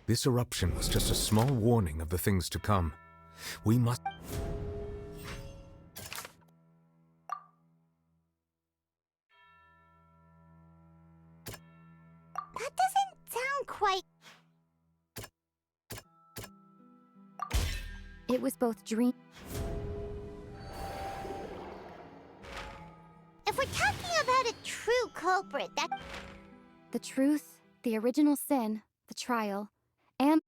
This eruption was just a small warning of the things to come. We must... That doesn't sound quite... It was both dream... If we're talking about a true culprit, that... The truth, the original sin, the trial, and...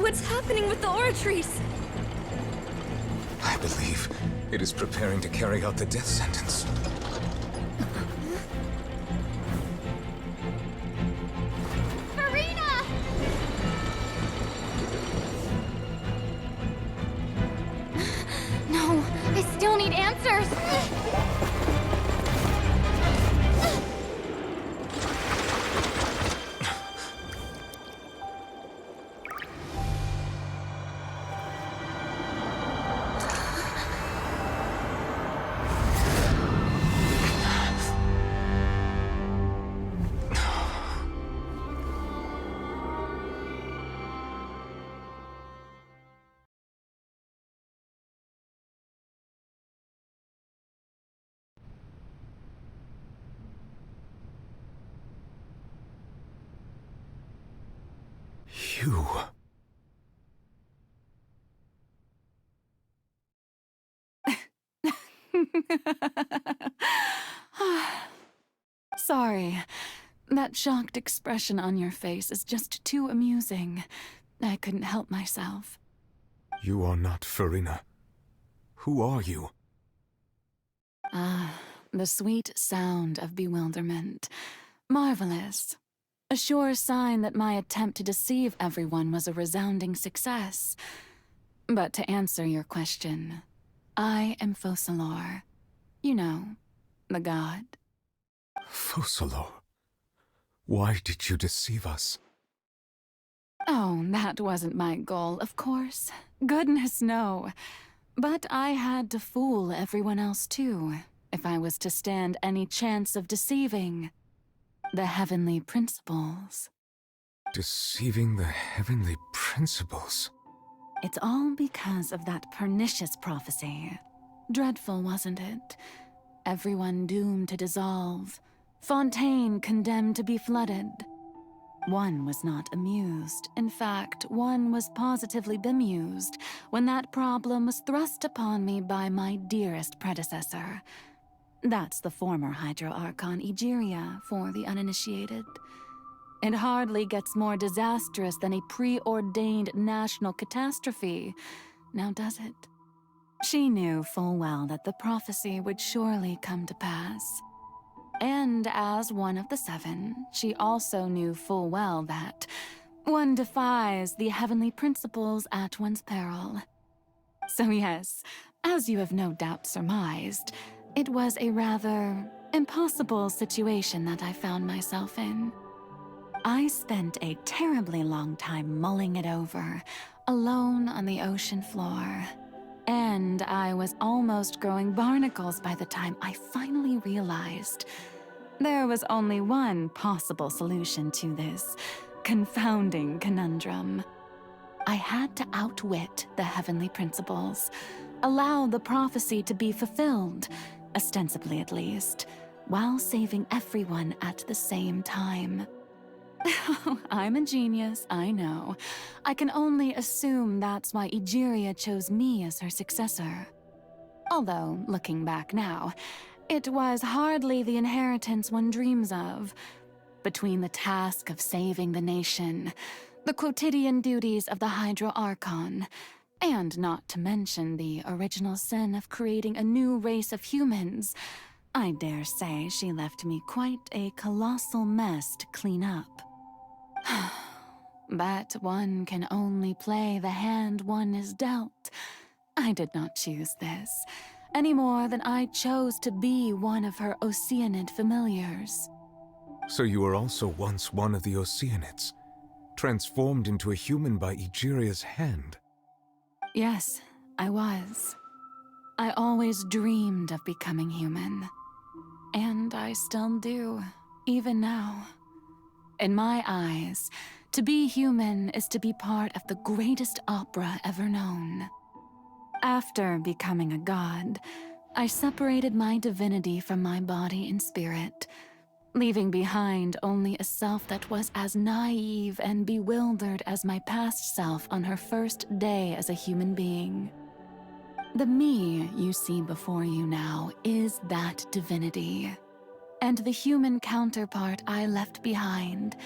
What's happening with the oratories? I believe it is preparing to carry out the death sentence. Marina! No, I still need answers! You... Sorry. That shocked expression on your face is just too amusing. I couldn't help myself. You are not Farina. Who are you? The sweet sound of bewilderment. Marvelous. A sure sign that my attempt to deceive everyone was a resounding success. But to answer your question, I am Focalor. You know, the god. Focalor? Why did you deceive us? Oh, that wasn't my goal, of course. Goodness, no. But I had to fool everyone else too, if I was to stand any chance of deceiving the heavenly principles. Deceiving the heavenly principles? It's all because of that pernicious prophecy. Dreadful, wasn't it? Everyone doomed to dissolve. Fontaine condemned to be flooded. One was not amused. In fact, one was positively bemused when that problem was thrust upon me by my dearest predecessor. That's the former Hydro Archon Egeria for the uninitiated. It hardly gets more disastrous than a preordained national catastrophe, now does it? She knew full well that the prophecy would surely come to pass. And as one of the seven, she also knew full well that one defies the heavenly principles at one's peril. So yes, as you have no doubt surmised, it was a rather impossible situation that I found myself in. I spent a terribly long time mulling it over, alone on the ocean floor. And I was almost growing barnacles by the time I finally realized there was only one possible solution to this confounding conundrum. I had to outwit the heavenly principles, allow the prophecy to be fulfilled, ostensibly at least, while saving everyone at the same time. I'm a genius, I know. I can only assume that's why Egeria chose me as her successor. Although, looking back now, it was hardly the inheritance one dreams of. Between the task of saving the nation, the quotidian duties of the Hydro Archon, and not to mention the original sin of creating a new race of humans, I dare say she left me quite a colossal mess to clean up. But one can only play the hand one is dealt. I did not choose this, any more than I chose to be one of her Oceanid familiars. So you were also once one of the Oceanids, transformed into a human by Egeria's hand. Yes, I was. I always dreamed of becoming human. And I still do, even now. In my eyes, to be human is to be part of the greatest opera ever known. After becoming a god, I separated my divinity from my body and spirit, leaving behind only a self that was as naive and bewildered as my past self on her first day as a human being. The me you see before you now is that divinity. And the human counterpart I left behind,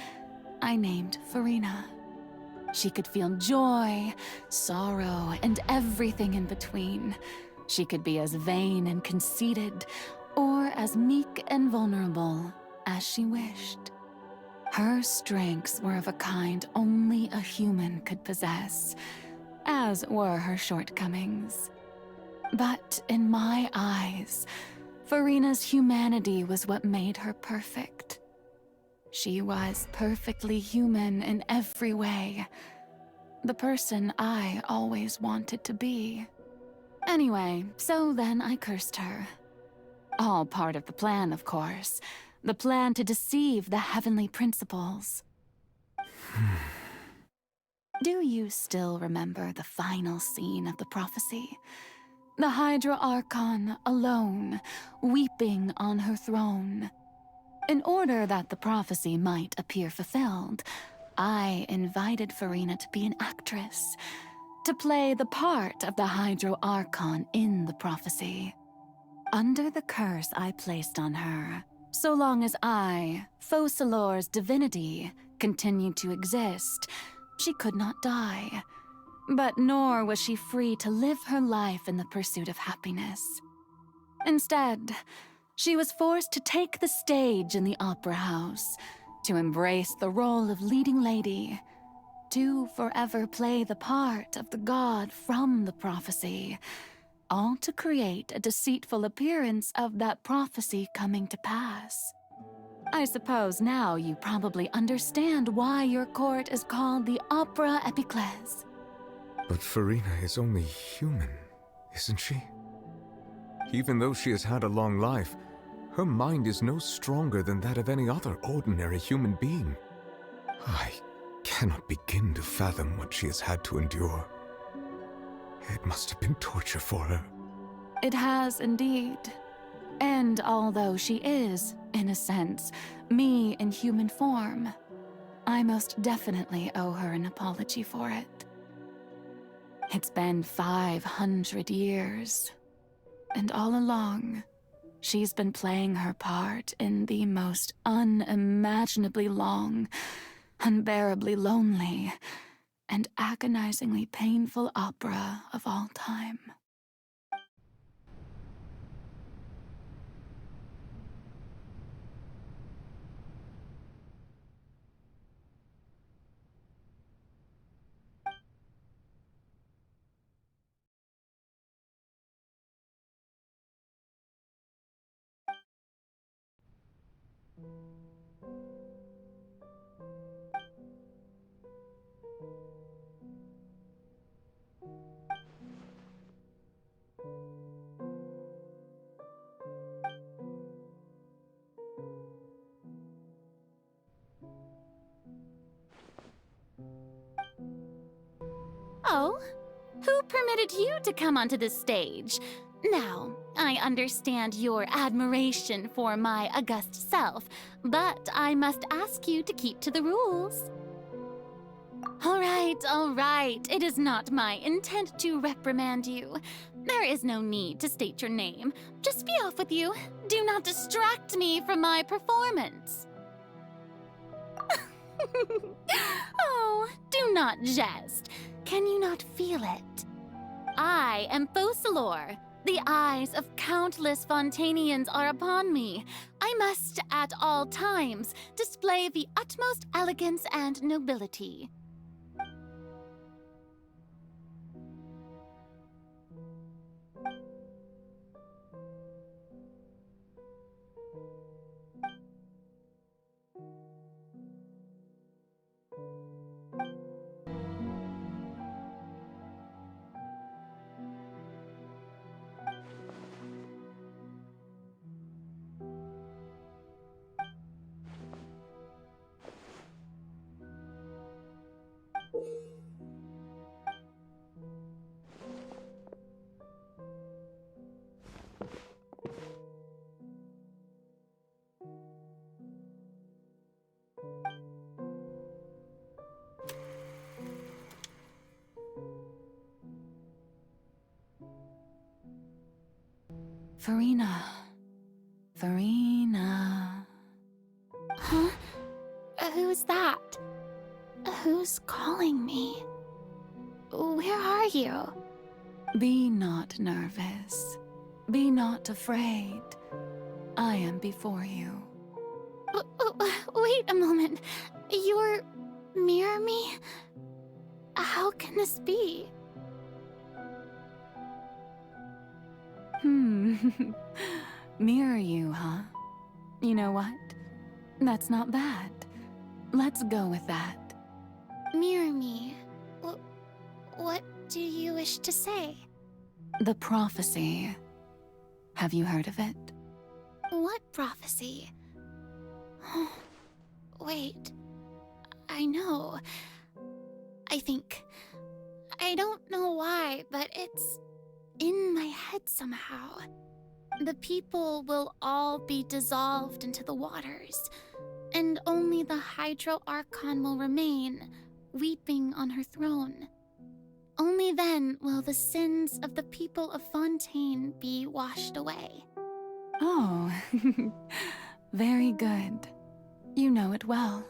I named Farina. She could feel joy, sorrow, and everything in between. She could be as vain and conceited, or as meek and vulnerable as she wished. Her strengths were of a kind only a human could possess, as were her shortcomings. But in my eyes, Farina's humanity was what made her perfect. She was perfectly human in every way. The person I always wanted to be. Anyway, so then I cursed her. All part of the plan, of course. The plan to deceive the heavenly principles. Do you still remember the final scene of the prophecy? The Hydra Archon alone, weeping on her throne. In order that the prophecy might appear fulfilled, I invited Farina to be an actress, to play the part of the Hydro Archon in the prophecy. Under the curse I placed on her, so long as I, Focalor's divinity, continued to exist, she could not die. But nor was she free to live her life in the pursuit of happiness. Instead, she was forced to take the stage in the opera house, to embrace the role of leading lady, to forever play the part of the god from the prophecy, all to create a deceitful appearance of that prophecy coming to pass. I suppose now you probably understand why your court is called the Opera Epiclese. But Farina is only human, isn't she? Even though she has had a long life, her mind is no stronger than that of any other ordinary human being. I cannot begin to fathom what she has had to endure. It must have been torture for her. It has indeed. And although she is, in a sense, me in human form, I most definitely owe her an apology for it. It's been 500 years, and all along, she's been playing her part in the most unimaginably long, unbearably lonely, and agonizingly painful opera of all time. Oh, who permitted you to come onto this stage? Now, I understand your admiration for my august self, but I must ask you to keep to the rules. All right. It is not my intent to reprimand you. There is no need to state your name. Just be off with you. Do not distract me from my performance. Oh, do not jest. Can you not feel it? I am Focalor. The eyes of countless Fontanians are upon me. I must, at all times, display the utmost elegance and nobility. Farina. Huh? Who's that? Who's calling me? Where are you? Be not nervous. Be not afraid. I am before you. Wait a moment. You're near me? How can this be? Mirror you, huh? You know what? That's not bad. Let's go with that. Mirror me? What do you wish to say? The prophecy. Have you heard of it? What prophecy? Wait. I know. I don't know why, but it's in my head somehow. The people will all be dissolved into the waters, and only the Hydro Archon will remain, weeping on her throne. Only then will the sins of the people of Fontaine be washed away. Oh, very good. You know it well.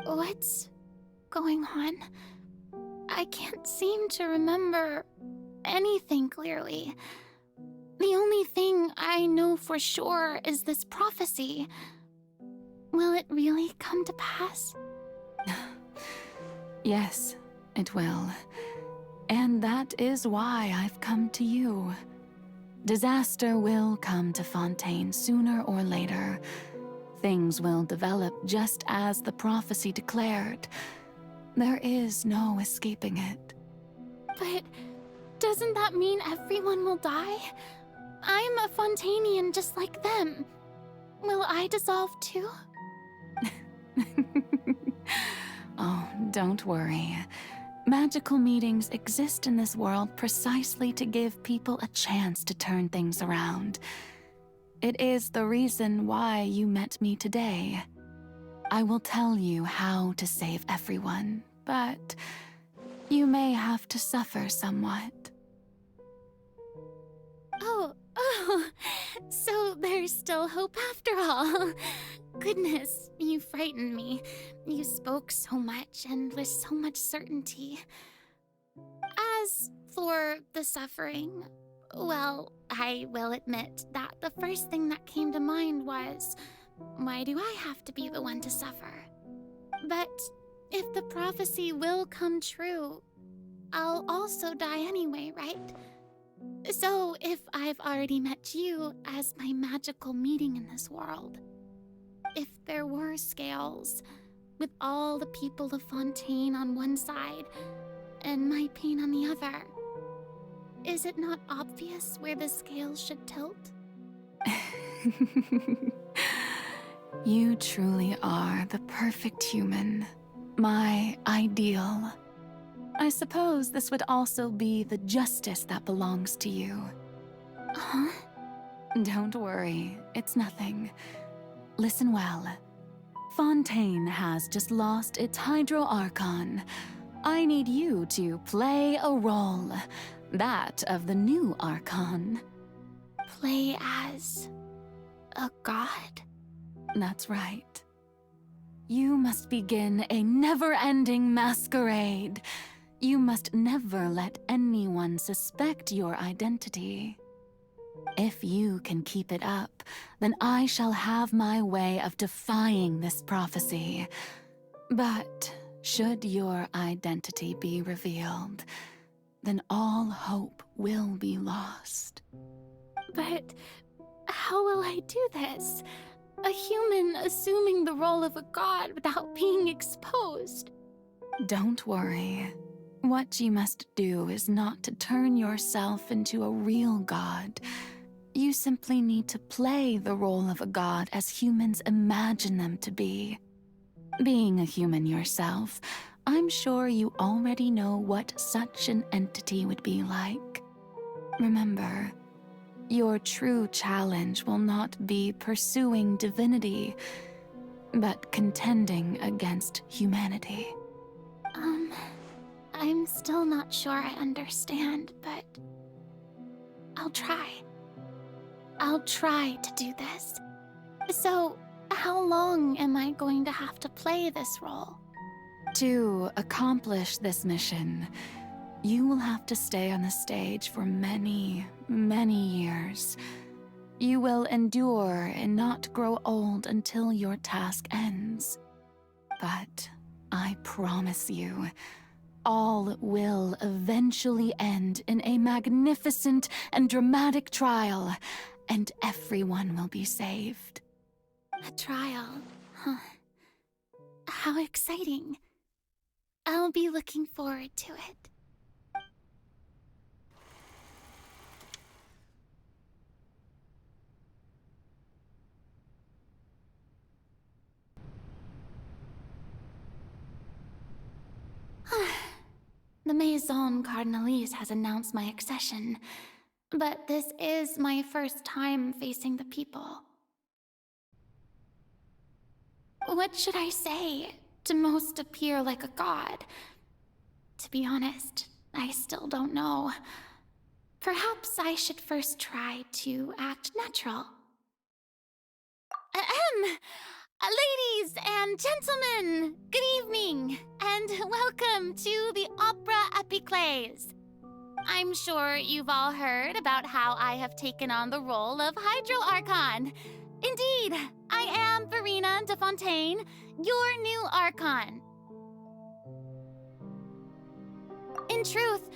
What's going on? I can't seem to remember anything clearly. The only thing I know for sure is this prophecy. Will it really come to pass? Yes, it will. And that is why I've come to you. Disaster will come to Fontaine sooner or later. Things will develop just as the prophecy declared. There is no escaping it. But doesn't that mean everyone will die? I'm a Fontanian just like them. Will I dissolve too? Oh, don't worry. Magical meetings exist in this world precisely to give people a chance to turn things around. It is the reason why you met me today. I will tell you how to save everyone, but you may have to suffer somewhat. Oh, so there's still hope after all. Goodness, you frightened me. You spoke so much and with so much certainty. As for the suffering, well, I will admit that the first thing that came to mind was, why do I have to be the one to suffer? But if the prophecy will come true, I'll also die anyway, right? So if I've already met you as my magical meeting in this world, if there were scales, with all the people of Fontaine on one side and my pain on the other, is it not obvious where the scales should tilt? You truly are the perfect human, my ideal. I suppose this would also be the justice that belongs to you. Huh? Don't worry, it's nothing. Listen well. Fontaine has just lost its Hydro Archon. I need you to play a role, that of the new Archon. Play as a god? That's right. You must begin a never-ending masquerade. You must never let anyone suspect your identity. If you can keep it up, then I shall have my way of defying this prophecy. But should your identity be revealed, then all hope will be lost. But how will I do this? A human assuming the role of a god without being exposed. Don't worry. What you must do is not to turn yourself into a real god. You simply need to play the role of a god as humans imagine them to be. Being a human yourself, I'm sure you already know what such an entity would be like. Remember, your true challenge will not be pursuing divinity, but contending against humanity. I'm still not sure I understand, but I'll try. I'll try to do this. So, how long am I going to have to play this role? To accomplish this mission, you will have to stay on the stage for many, many years. You will endure and not grow old until your task ends. But I promise you, all will eventually end in a magnificent and dramatic trial, and everyone will be saved. A trial, huh? How exciting. I'll be looking forward to it. The Maison Cardinalise has announced my accession, but this is my first time facing the people. What should I say to most appear like a god? To be honest, I still don't know. Perhaps I should first try to act natural. Ladies and gentlemen, good evening, and welcome to the Opera Epiclese. I'm sure you've all heard about how I have taken on the role of Hydro Archon. Indeed, I am Verena de Fontaine, your new Archon. In truth,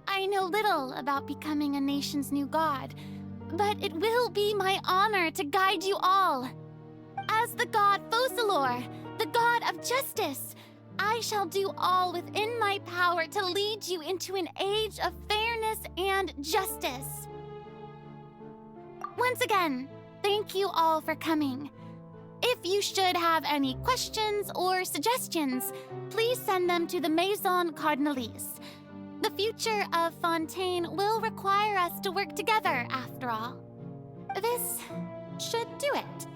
I know little about becoming a nation's new god, but it will be my honor to guide you all. As the god Focalor, the god of justice, I shall do all within my power to lead you into an age of fairness and justice. Once again, thank you all for coming. If you should have any questions or suggestions, please send them to the Maison Cardinalise. The future of Fontaine will require us to work together, after all. This should do it.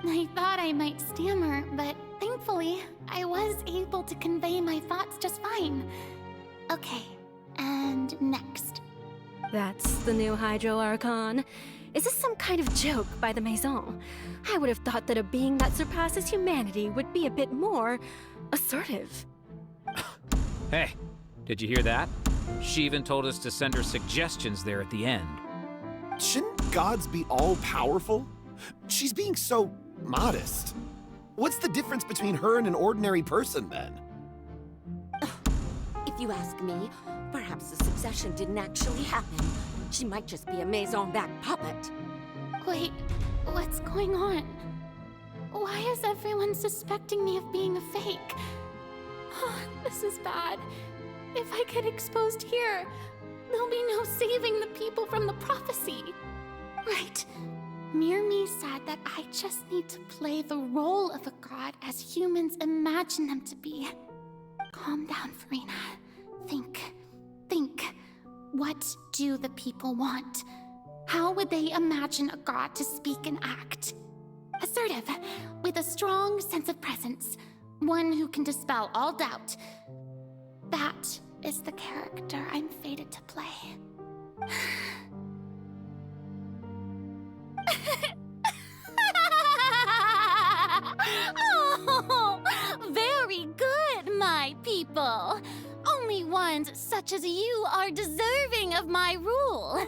I thought I might stammer, but thankfully, I was able to convey my thoughts just fine. Okay, and next. That's the new Hydro Archon. Is this some kind of joke by the Maison? I would have thought that a being that surpasses humanity would be a bit more assertive. Hey, did you hear that? She even told us to send her suggestions there at the end. Shouldn't gods be all-powerful? She's being so modest. What's the difference between her and an ordinary person, then? If you ask me, perhaps the succession didn't actually happen. She might just be a Maison-backed puppet. Wait, What's going on? Why is everyone suspecting me of being a fake? Oh, this is bad. If I get exposed here, there'll be no saving the people from the prophecy. Right. Mirmi said that I just need to play the role of a god as humans imagine them to be. Calm down, Farina. Think. What do the people want? How would they imagine a god to speak and act? Assertive, with a strong sense of presence. One who can dispel all doubt. That is the character I'm fated to play. Oh, very good, my people. Only ones such as you are deserving of my rule.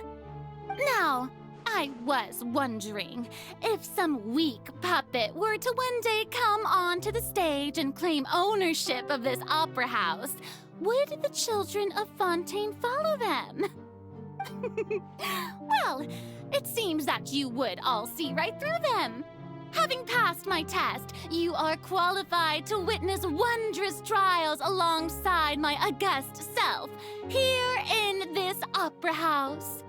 Now, I was wondering if some weak puppet were to one day come onto the stage and claim ownership of this opera house, would the children of Fontaine follow them? Well, it seems that you would all see right through them. Having passed my test, you are qualified to witness wondrous trials alongside my august self, here in this opera house.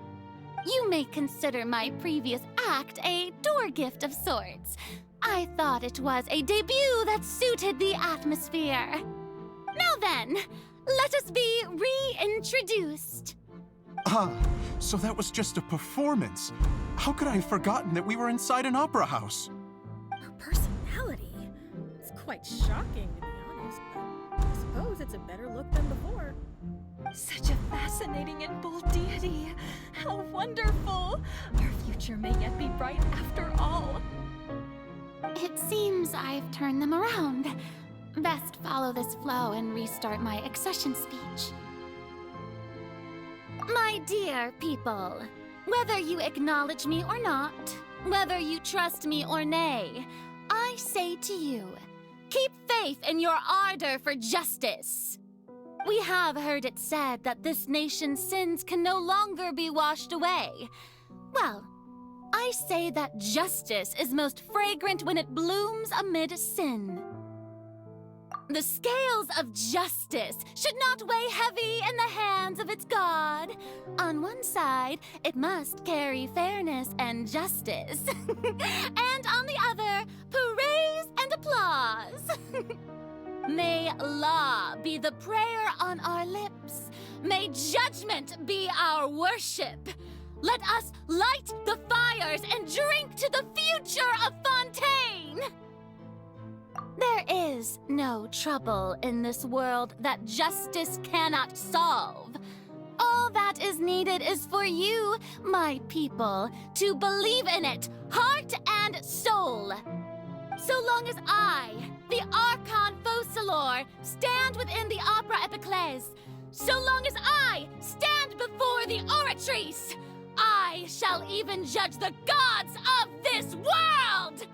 You may consider my previous act a door gift of sorts. I thought it was a debut that suited the atmosphere. Now then, let us be reintroduced. So that was just a performance. How could I have forgotten that we were inside an opera house? Her personality? It's quite shocking, to be honest, but I suppose it's a better look than before. Such a fascinating and bold deity. How wonderful. Our future may yet be bright after all. It seems I've turned them around. Best follow this flow and restart my accession speech. My dear people, whether you acknowledge me or not, whether you trust me or nay, I say to you, keep faith in your ardor for justice. We have heard it said that this nation's sins can no longer be washed away. Well, I say that justice is most fragrant when it blooms amid sin. The scales of justice should not weigh heavy in the hands of its God. On one side, it must carry fairness and justice. And on the other, praise and applause. May law be the prayer on our lips. May judgment be our worship. Let us light the fires and drink to the future of Fontaine. There is no trouble in this world that justice cannot solve. All that is needed is for you, my people, to believe in it, heart and soul. So long as I, the Archon Focalor, stand within the Opera Epiclese, so long as I stand before the Oratrice, I shall even judge the gods of this world!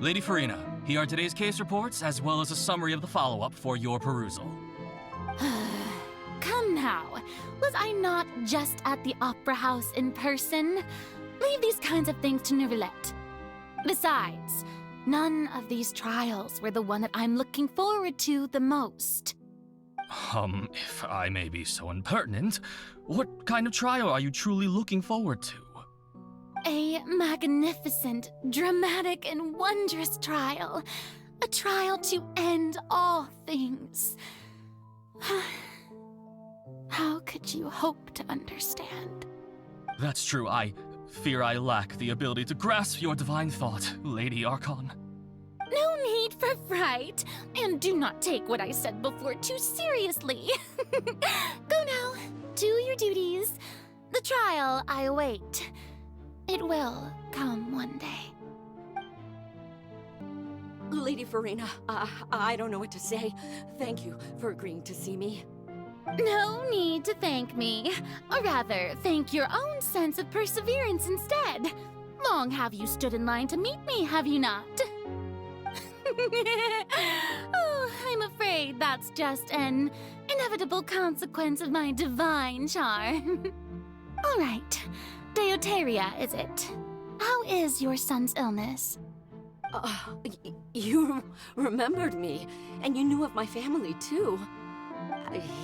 Lady Farina, here are today's case reports, as well as a summary of the follow-up for your perusal. Come now, was I not just at the Opera House in person? Leave these kinds of things to Neuvillette. Besides, none of these trials were the one that I'm looking forward to the most. If I may be so impertinent, what kind of trial are you truly looking forward to? A magnificent, dramatic, and wondrous trial. A trial to end all things. How could you hope to understand? That's true. I fear I lack the ability to grasp your divine thought, Lady Archon. No need for fright, and do not take what I said before too seriously. Go now, do your duties. The trial I await. It will come one day. Lady Farina, I don't know what to say. Thank you for agreeing to see me. No need to thank me. Or rather, thank your own sense of perseverance instead. Long have you stood in line to meet me, have you not? Oh, I'm afraid that's just an inevitable consequence of my divine charm. All right. Deuteria, is it? How is your son's illness? You remembered me, and you knew of my family, too.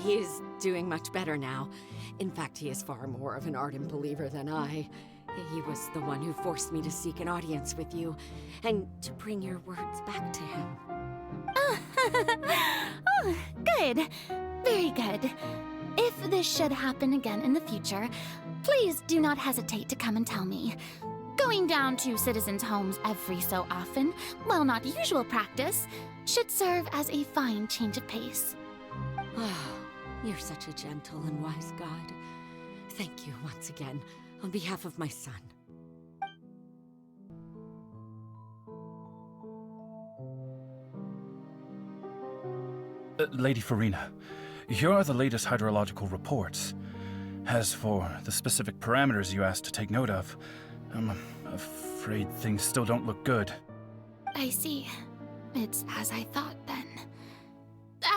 He is doing much better now. In fact, he is far more of an ardent believer than I. He was the one who forced me to seek an audience with you, and to bring your words back to him. Oh, good. Very good. If this should happen again in the future, please do not hesitate to come and tell me. Going down to citizens' homes every so often, while not usual practice, should serve as a fine change of pace. Oh, you're such a gentle and wise God. Thank you once again, on behalf of my son. Lady Farina, here are the latest hydrological reports. As for the specific parameters you asked to take note of, I'm afraid things still don't look good. I see. It's as I thought, then.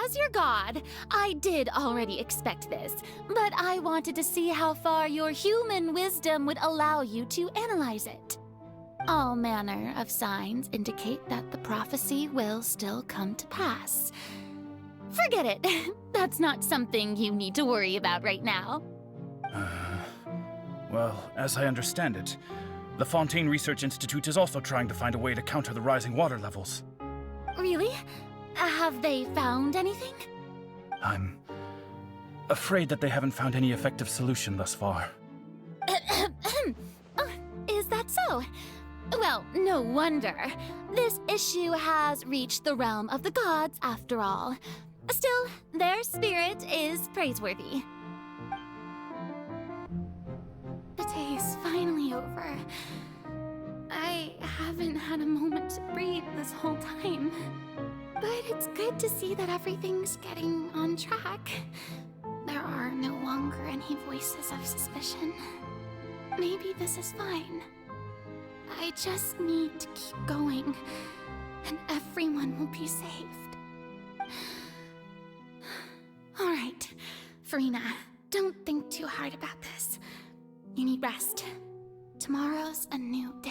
As your god, I did already expect this, but I wanted to see how far your human wisdom would allow you to analyze it. All manner of signs indicate that the prophecy will still come to pass. Forget it. That's not something you need to worry about right now. Well, as I understand it, the Fontaine Research Institute is also trying to find a way to counter the rising water levels. Really? Have they found anything? I'm afraid that they haven't found any effective solution thus far. Is that so? Well, no wonder. This issue has reached the realm of the gods, after all. Still, their spirit is praiseworthy. The day is finally over. I haven't had a moment to breathe this whole time. But it's good to see that everything's getting on track. There are no longer any voices of suspicion. Maybe this is fine. I just need to keep going, and everyone will be saved. All right, Farina, don't think too hard about this. You need rest. Tomorrow's a new day.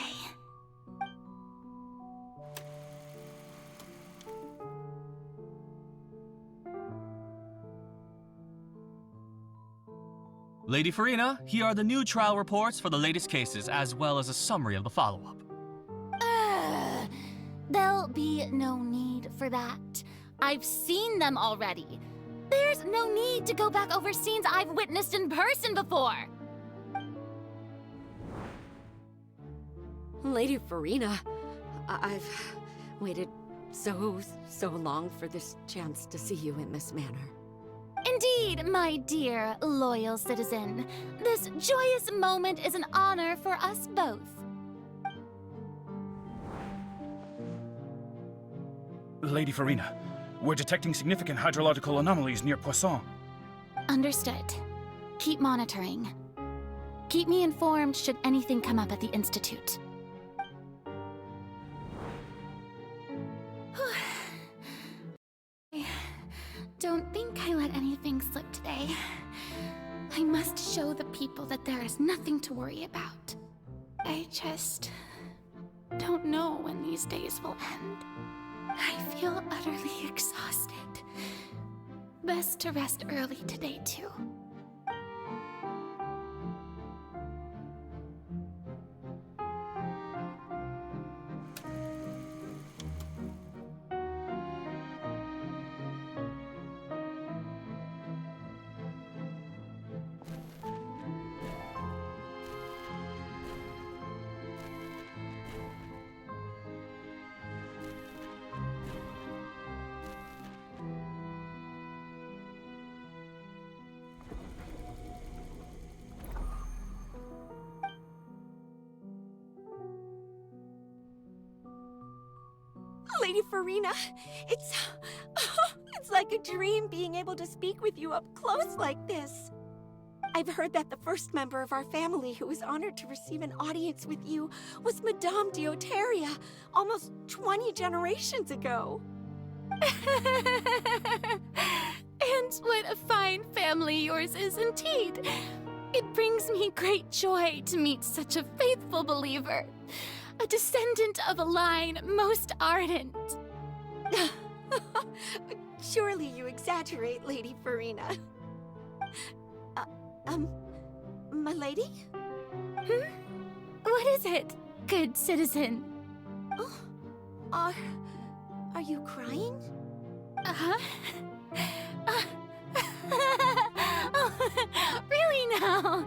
Lady Farina, here are the new trial reports for the latest cases, as well as a summary of the follow-up. There'll be no need for that. I've seen them already. There's no need to go back over scenes I've witnessed in person before. Lady Farina, I've waited so long for this chance to see you in this manner. Indeed, my dear, loyal citizen. This joyous moment is an honor for us both. Lady Farina, we're detecting significant hydrological anomalies near Poisson. Understood. Keep monitoring. Keep me informed should anything come up at the Institute. Don't think I let anything slip today. I must show the people that there is nothing to worry about. I just don't know when these days will end. I feel utterly exhausted. Best to rest early today, too. Lady Farina, it's like a dream being able to speak with you up close like this. I've heard that the first member of our family who was honored to receive an audience with you was Madame Deoteria, almost 20 generations ago. And what a fine family yours is indeed. It brings me great joy to meet such a faithful believer, a descendant of a line most ardent. Surely you exaggerate, Lady Farina. My lady? What is it, good citizen? Oh, are you crying? Oh, really now?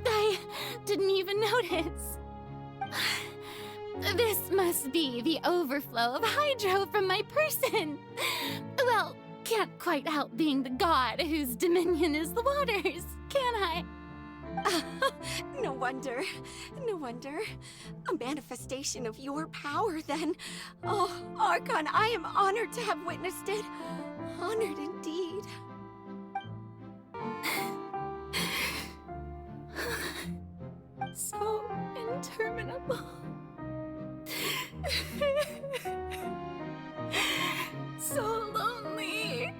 I didn't even notice. This must be the overflow of hydro from my person. Well, can't quite help being the god whose dominion is the waters, can I? No wonder. No wonder. A manifestation of your power, then. Oh, Archon, I am honored to have witnessed it. Honored indeed. So interminable. So lonely.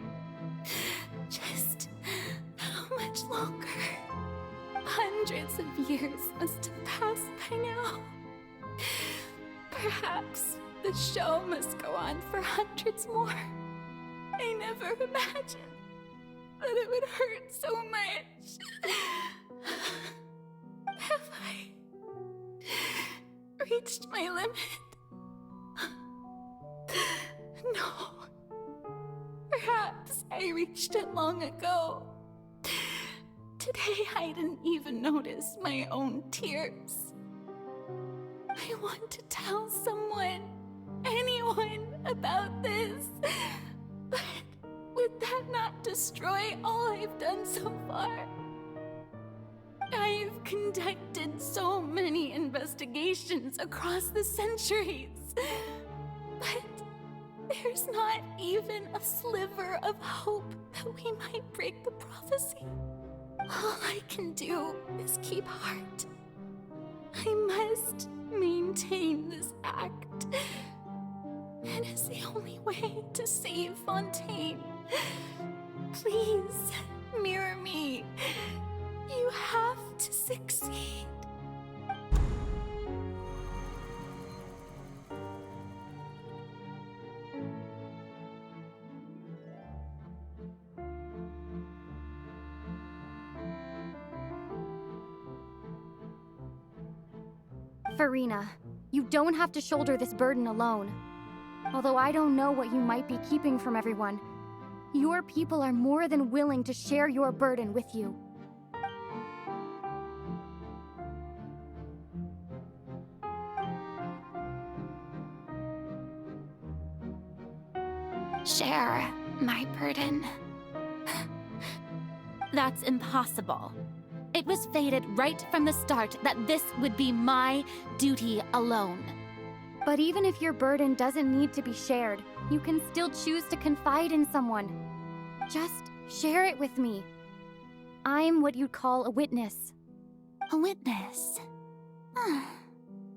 Just how much longer? Hundreds of years must have passed by now. Perhaps the show must go on for hundreds more. I never imagined that it would hurt so much. Have I reached my limit? No. Perhaps I reached it long ago. Today I didn't even notice my own tears. I want to tell someone, anyone, about this. But would that not destroy all I've done so far? I've conducted so many investigations across the centuries, but there's not even a sliver of hope that we might break the prophecy. All I can do is keep heart. I must maintain this act. It is the only way to save Fontaine. Please, mirror me. You have to succeed. Farina, you don't have to shoulder this burden alone. Although I don't know what you might be keeping from everyone, your people are more than willing to share your burden with you. Share my burden. That's impossible. It was fated right from the start that this would be my duty alone. But even if your burden doesn't need to be shared, you can still choose to confide in someone. Just share it with me. I'm what you'd call a witness. A witness?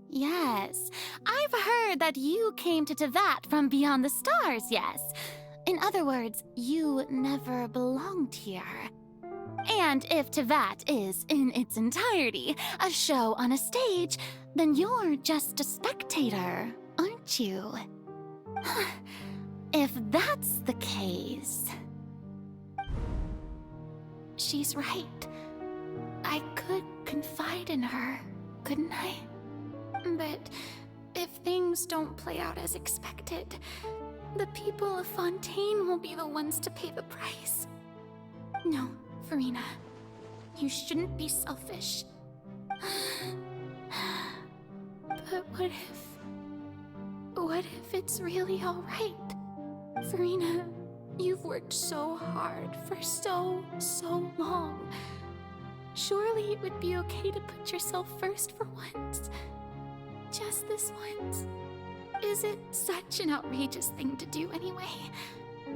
Yes, I've heard that you came to Tevat from beyond the stars, yes. In other words, you never belonged here. And if Tevat is, in its entirety, a show on a stage, then you're just a spectator, aren't you? If that's the case... She's right. I could confide in her, couldn't I? But if things don't play out as expected, the people of Fontaine will be the ones to pay the price. No, Farina, you shouldn't be selfish. But what if it's really all right? Farina, you've worked so hard for so long. Surely it would be okay to put yourself first for once. Just this once. Is it such an outrageous thing to do anyway?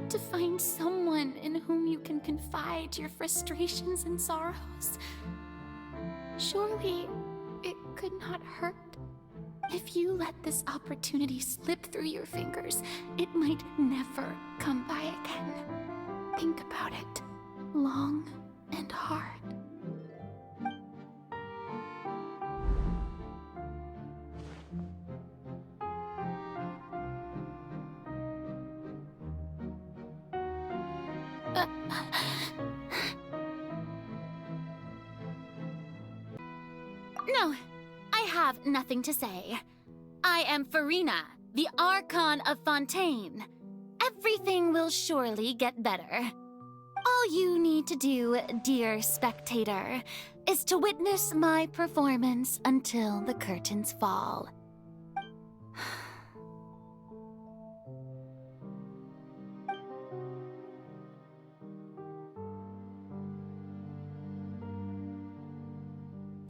To find someone in whom you can confide your frustrations and sorrows? Surely it could not hurt. If you let this opportunity slip through your fingers, it might never come by again. Think about it long and hard. No, I have nothing to say. I am Farina, the Archon of Fontaine. Everything will surely get better. All you need to do, dear spectator, is to witness my performance until the curtains fall.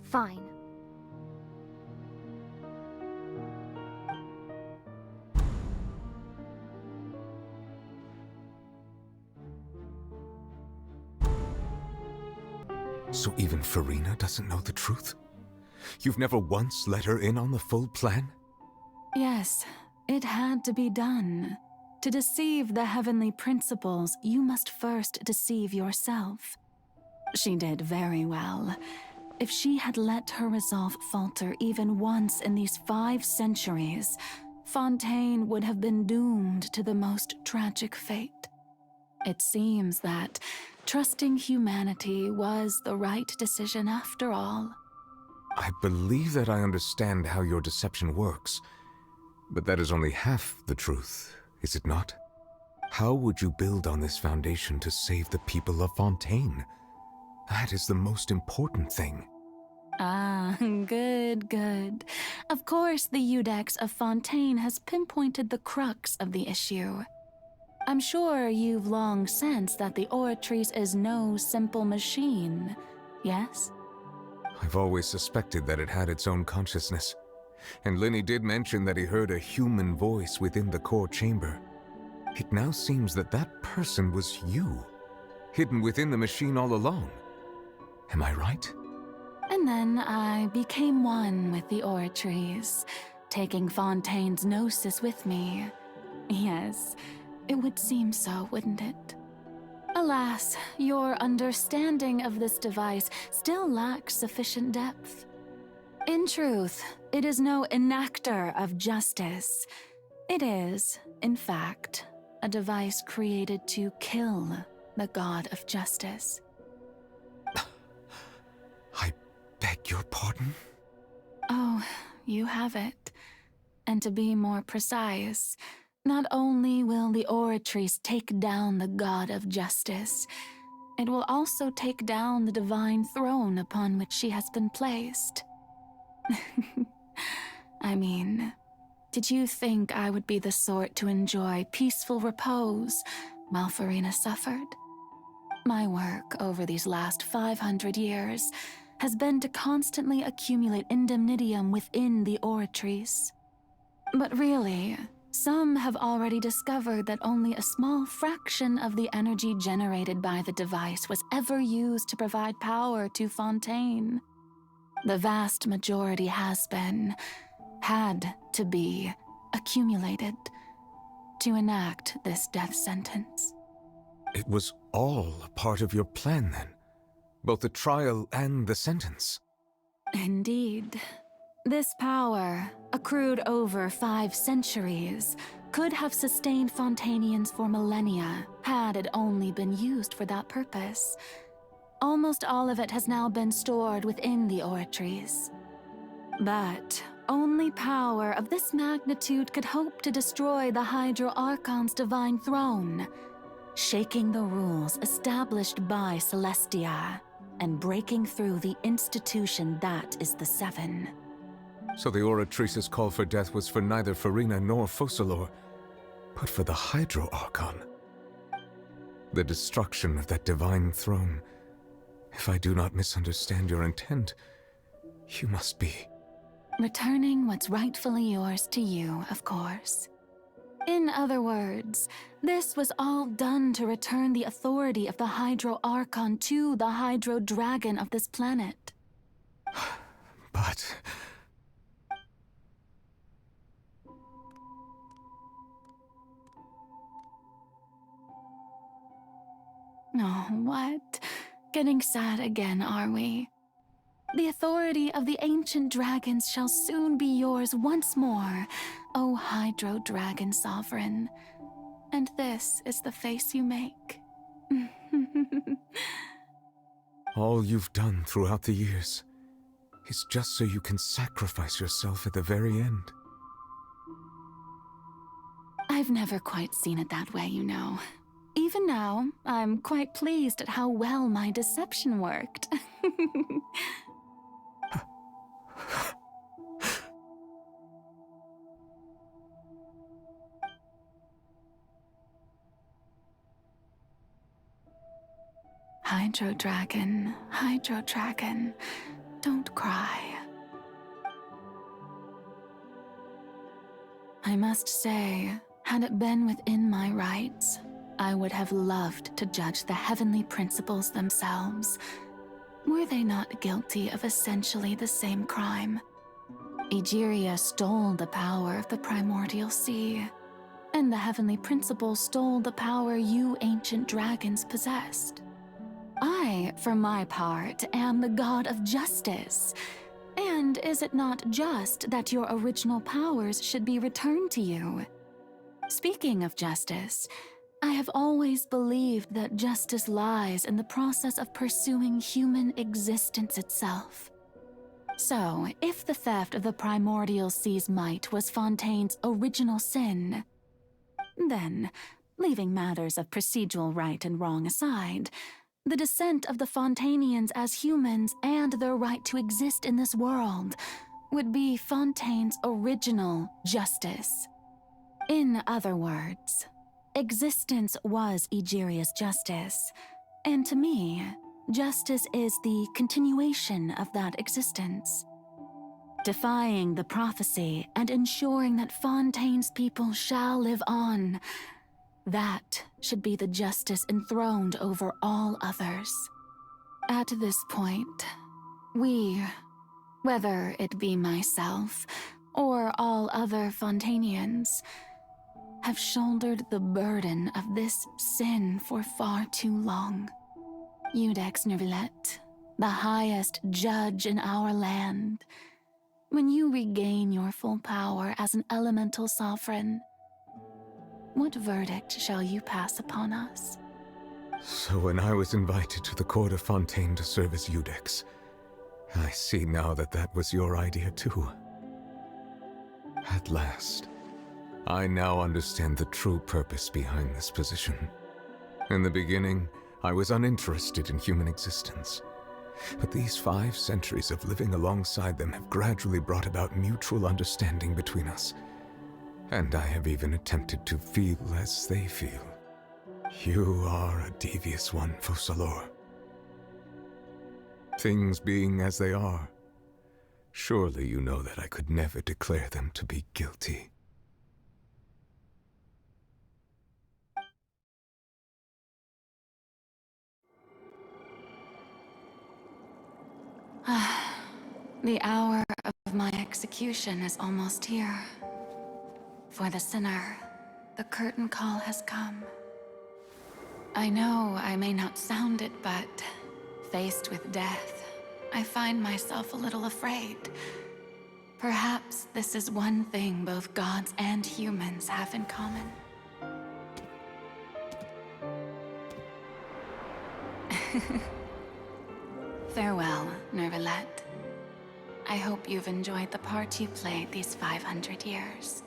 Fine. So even Farina doesn't know the truth? You've never once let her in on the full plan? Yes, it had to be done. To deceive the heavenly principles, you must first deceive yourself. She did very well. If she had let her resolve falter even once in these 5 centuries, Fontaine would have been doomed to the most tragic fate. It seems that trusting humanity was the right decision after all. I believe that I understand how your deception works, but that is only half the truth, is it not? How would you build on this foundation to save the people of Fontaine? That is the most important thing. Ah, good. Of course, the Iudex of Fontaine has pinpointed the crux of the issue. I'm sure you've long sensed that the Oratrice is no simple machine, yes? I've always suspected that it had its own consciousness, and Linny did mention that he heard a human voice within the core chamber. It now seems that that person was you, hidden within the machine all along. Am I right? And then I became one with the Oratrice, taking Fontaine's gnosis with me. Yes, it would seem so, wouldn't it? Alas, your understanding of this device still lacks sufficient depth. In truth, it is no enactor of justice. It is, in fact, a device created to kill the god of justice. I beg your pardon? Oh, you have it. And to be more precise, not only will the Oratrice take down the god of justice, it will also take down the divine throne upon which she has been placed. I mean, did you think I would be the sort to enjoy peaceful repose while Farina suffered? My work over these last 500 years has been to constantly accumulate indemnitium within the Oratrice. But really, some have already discovered that only a small fraction of the energy generated by the device was ever used to provide power to Fontaine. The vast majority had to be, accumulated to enact this death sentence. It was all a part of your plan then? Both the trial and the sentence? Indeed. This power, accrued over 5 centuries, could have sustained Fontainians for millennia had it only been used for that purpose. Almost all of it has now been stored within the Oratrice. But only power of this magnitude could hope to destroy the Hydro Archon's divine throne, shaking the rules established by Celestia and breaking through the institution that is the Seven. So the Oratrice's call for death was for neither Farina nor Focalor, but for the Hydro Archon. The destruction of that divine throne. If I do not misunderstand your intent, you must be... returning what's rightfully yours to you, of course. In other words, this was all done to return the authority of the Hydro Archon to the Hydro Dragon of this planet. But... Oh, what? Getting sad again, are we? The authority of the ancient dragons shall soon be yours once more, O Hydro Dragon Sovereign. And this is the face you make. all you've done throughout the years is just so you can sacrifice yourself at the very end. I've never quite seen it that way, you know. Even now, I'm quite pleased at how well my deception worked. Hydro Dragon, don't cry. I must say, had it been within my rights, I would have loved to judge the heavenly principles themselves. Were they not guilty of essentially the same crime? Egeria stole the power of the primordial sea, and the heavenly principles stole the power you ancient dragons possessed. I, for my part, am the god of justice. And is it not just that your original powers should be returned to you? Speaking of justice, I have always believed that justice lies in the process of pursuing human existence itself. So, if the theft of the primordial sea's might was Fontaine's original sin, then, leaving matters of procedural right and wrong aside, the descent of the Fontanians as humans and their right to exist in this world would be Fontaine's original justice. In other words, existence was Egeria's justice, and to me, justice is the continuation of that existence. Defying the prophecy and ensuring that Fontaine's people shall live on, that should be the justice enthroned over all others. At this point, we, whether it be myself or all other Fontanians, have shouldered the burden of this sin for far too long. Iudex Nervillet, the highest judge in our land, when you regain your full power as an elemental sovereign, what verdict shall you pass upon us? So when I was invited to the court of Fontaine to serve as Iudex, I see now that that was your idea too. At last, I now understand the true purpose behind this position. In the beginning, I was uninterested in human existence. But these 5 centuries of living alongside them have gradually brought about mutual understanding between us. And I have even attempted to feel as they feel. You are a devious one, Focalor. Things being as they are, surely you know that I could never declare them to be guilty. The hour of my execution is almost here. For the sinner, the curtain call has come. I know I may not sound it, but faced with death, I find myself a little afraid. Perhaps this is one thing both gods and humans have in common. Farewell, Nervillet. I hope you've enjoyed the part you played these 500 years.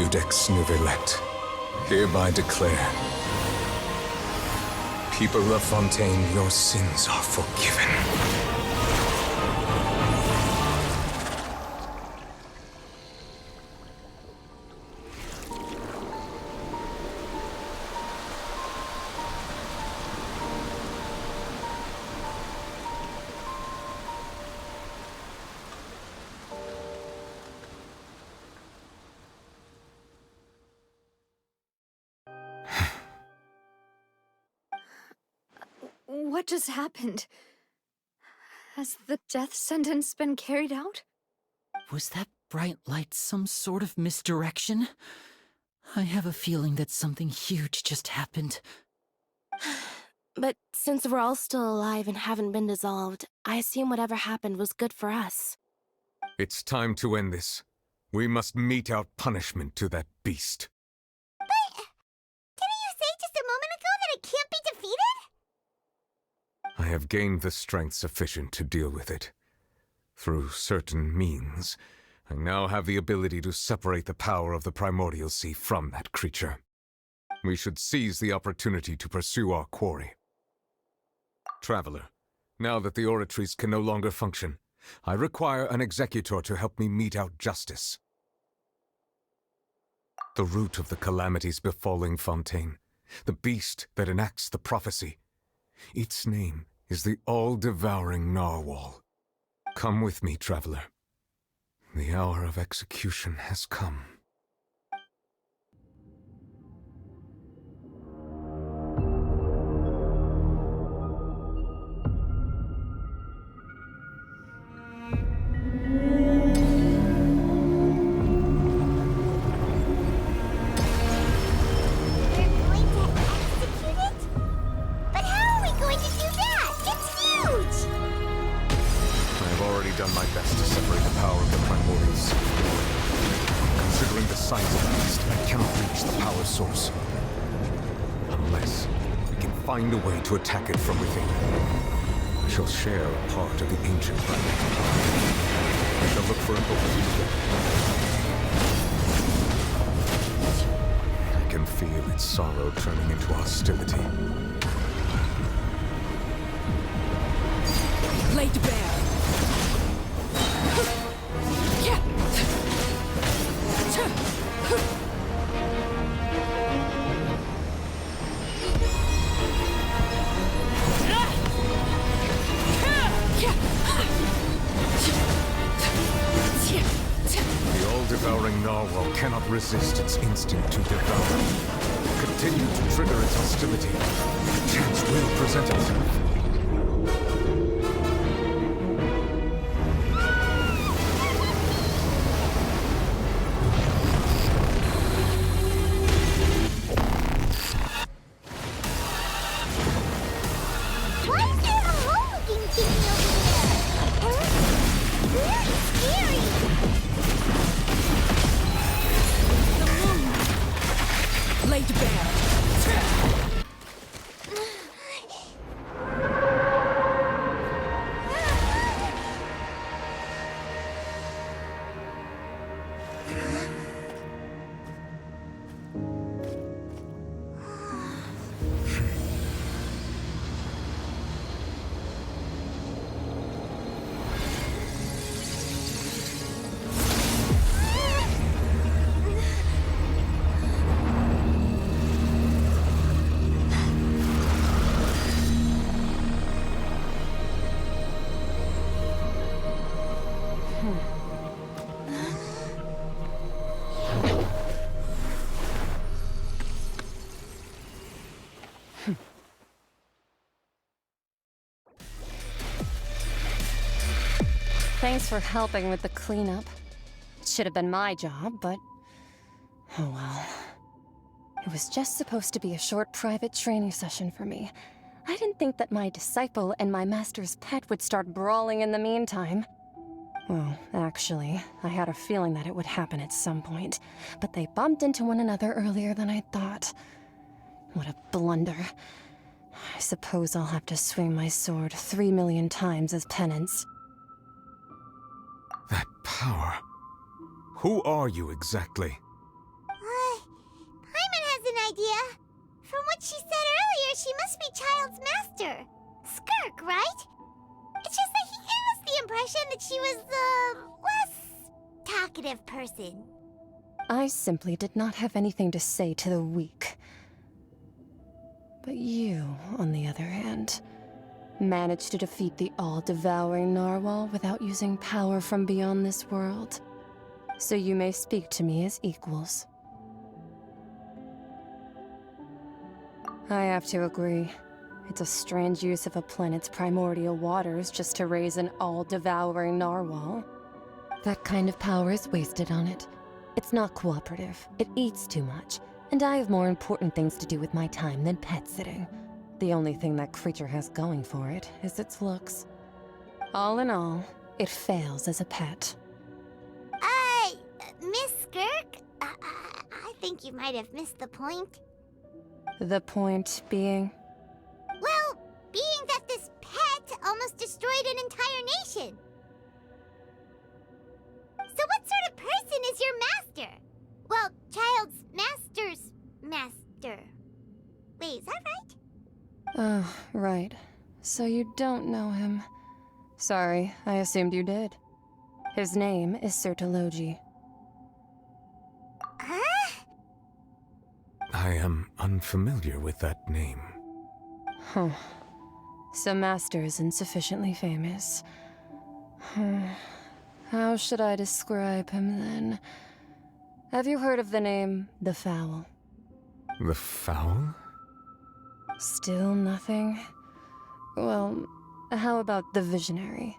Iudex Nuvelet, hereby declare, people of Fontaine, your sins are forgiven. What just happened? Has the death sentence been carried out? Was that bright light some sort of misdirection? I have a feeling that something huge just happened. But since we're all still alive and haven't been dissolved, I assume whatever happened was good for us. It's time to end this. We must mete out punishment to that beast. But didn't you say just a moment ago that it can't be defeated? I have gained the strength sufficient to deal with it. Through certain means, I now have the ability to separate the power of the primordial sea from that creature. We should seize the opportunity to pursue our quarry. Traveler, now that the oratories can no longer function, I require an executor to help me mete out justice. The root of the calamities befalling Fontaine, the beast that enacts the prophecy, its name is the all-devouring narwhal. Come with me, traveler. The hour of execution has come. Done my best to separate the power of the primordial sea. Considering the size of the beast, I cannot reach the power source. Unless we can find a way to attack it from within. I shall share a part of the ancient planet. I shall look for an opening together. I can feel its sorrow turning into hostility. Laid bare. The all-devouring narwhal cannot resist its instinct to devour. Continue to trigger its hostility. A chance will present itself. Thanks for helping with the cleanup. It should have been my job, but... oh well. It was just supposed to be a short private training session for me. I didn't think that my disciple and my master's pet would start brawling in the meantime. Well, actually, I had a feeling that it would happen at some point, but they bumped into one another earlier than I thought. What a blunder. I suppose I'll have to swing my sword 3 million times as penance. That power. Who are you exactly? Child's master, Skirk, right? It's just that he gave us the impression that she was the less talkative person. I simply did not have anything to say to the weak. But you, on the other hand, managed to defeat the all-devouring narwhal without using power from beyond this world. So you may speak to me as equals. I have to agree. It's a strange use of a planet's primordial waters just to raise an all-devouring narwhal. That kind of power is wasted on it. It's not cooperative, it eats too much, and I have more important things to do with my time than pet sitting. The only thing that creature has going for it is its looks. All in all, it fails as a pet. Miss Skirk? I think you might have missed the point. The point being? Well, being that this pet almost destroyed an entire nation. So what sort of person is your master? Well, Child's master's master. Wait, is that right? Oh, right. So you don't know him. Sorry, I assumed you did. His name is Sertologi. Huh? I am unfamiliar with that name. Huh. So Master isn't sufficiently famous. How should I describe him then? Have you heard of the name The Fowl? The Fowl? Still nothing? Well, how about the Visionary?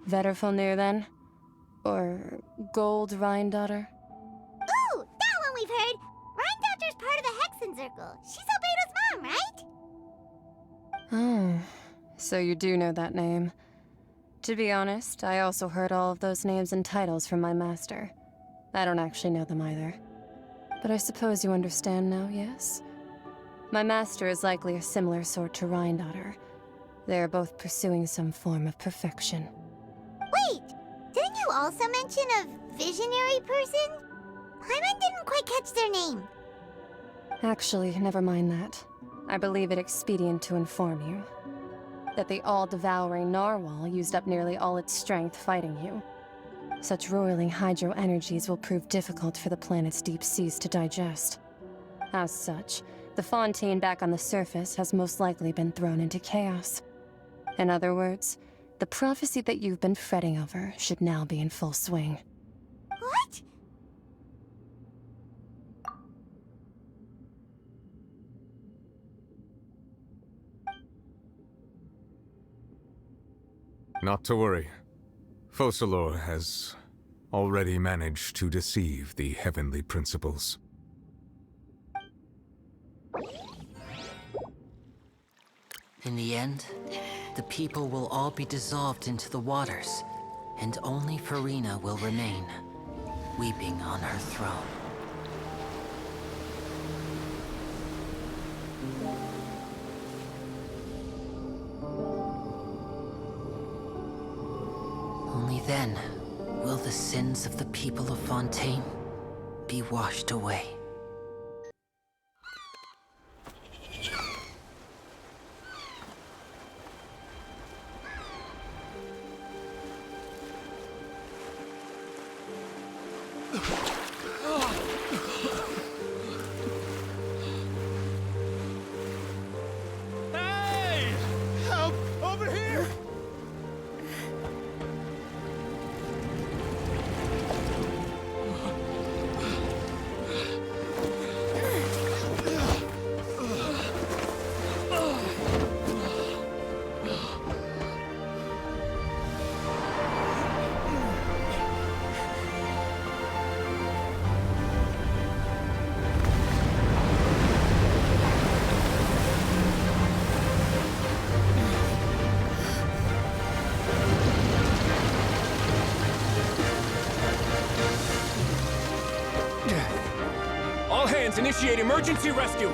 Vetterfulnir then? Or Gold Rhindaughter? Ooh, that one we've heard! Rhindaughter's part of the Hexen Circle. She's Albedo's mom, right? Oh, so you do know that name. To be honest, I also heard all of those names and titles from my master. I don't actually know them either. But I suppose you understand now, yes? My master is likely a similar sort to Rhindaughter. They are both pursuing some form of perfection. Wait! Didn't you also mention a visionary person? Hyman didn't quite catch their name. Actually, never mind that. I believe it expedient to inform you that the all-devouring narwhal used up nearly all its strength fighting you. Such roiling hydro energies will prove difficult for the planet's deep seas to digest. As such, the fontaine back on the surface has most likely been thrown into chaos. In other words, the prophecy that you've been fretting over should now be in full swing. What? Not to worry. Focalor has already managed to deceive the heavenly principles. In the end, the people will all be dissolved into the waters, and only Farina will remain, weeping on her throne. Only then will the sins of the people of Fontaine be washed away. Hey! Help! Over here! All hands, initiate emergency rescue!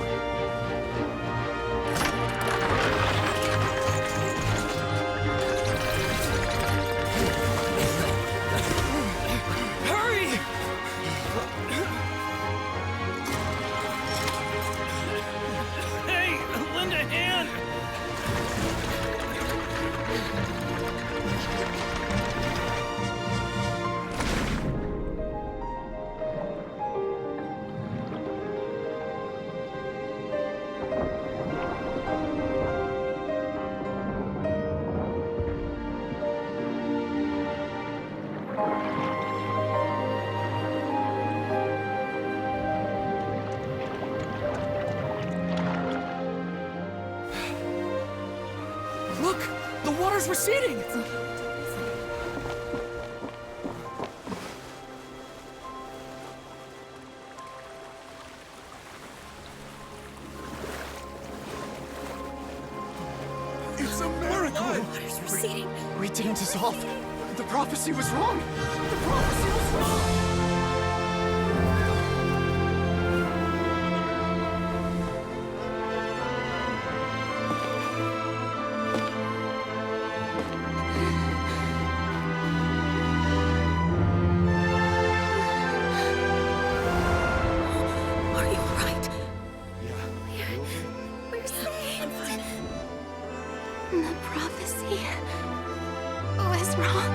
Hurry! Hey, lend a hand! The water's receding! It's a miracle! Water's receding. We didn't dissolve. The prophecy was wrong. The prophecy was wrong. Are you alright? We're saved. The prophecy was wrong.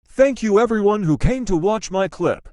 Thank you everyone who came to watch my clip.